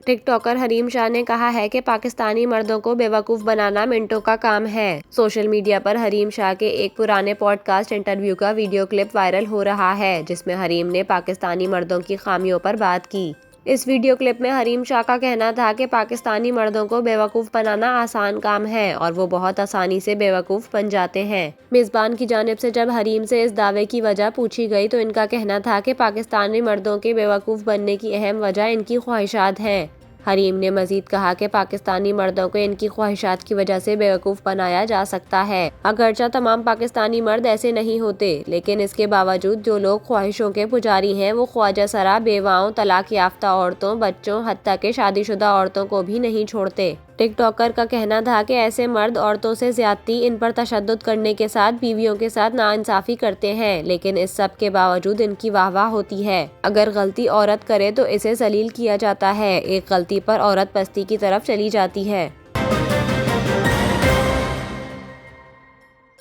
ٹک talker Hareem Shah نے کہا ہے کہ پاکستانی مردوں کو بیوقوف بنانا منٹوں کا کام ہے۔ سوشل میڈیا پر حریم شاہ کے ایک پرانے پوڈ کاسٹ انٹرویو کا ویڈیو کلپ وائرل ہو رہا ہے، جس میں حریم نے پاکستانی مردوں کی خامیوں پر بات کی۔ اس ویڈیو کلپ میں حریم شاہ کا کہنا تھا کہ پاکستانی مردوں کو بیوقوف بنانا آسان کام ہے اور وہ بہت آسانی سے بیوقوف بن جاتے ہیں۔ میزبان کی جانب سے جب حریم سے اس دعوے کی وجہ پوچھی گئی تو ان کا کہنا تھا کہ پاکستانی مردوں کے بیوقوف بننے کی اہم وجہ ان کی خواہشات ہیں۔ حریم نے مزید کہا کہ پاکستانی مردوں کو ان کی خواہشات کی وجہ سے بیوقوف بنایا جا سکتا ہے۔ اگرچہ تمام پاکستانی مرد ایسے نہیں ہوتے، لیکن اس کے باوجود جو لوگ خواہشوں کے پجاری ہیں وہ خواجہ سرا بیواؤں، طلاق یافتہ عورتوں، بچوں، حتیٰ کہ شادی شدہ عورتوں کو بھی نہیں چھوڑتے۔ ٹک ٹاکر کا کہنا تھا کہ ایسے مرد عورتوں سے زیادتی، ان پر تشدد کرنے کے ساتھ بیویوں کے ساتھ ناانصافی کرتے ہیں، لیکن اس سب کے باوجود ان کی واہ واہ ہوتی ہے۔ اگر غلطی عورت کرے تو اسے ذلیل کیا جاتا ہے، ایک غلطی پر عورت پستی کی طرف چلی جاتی ہے۔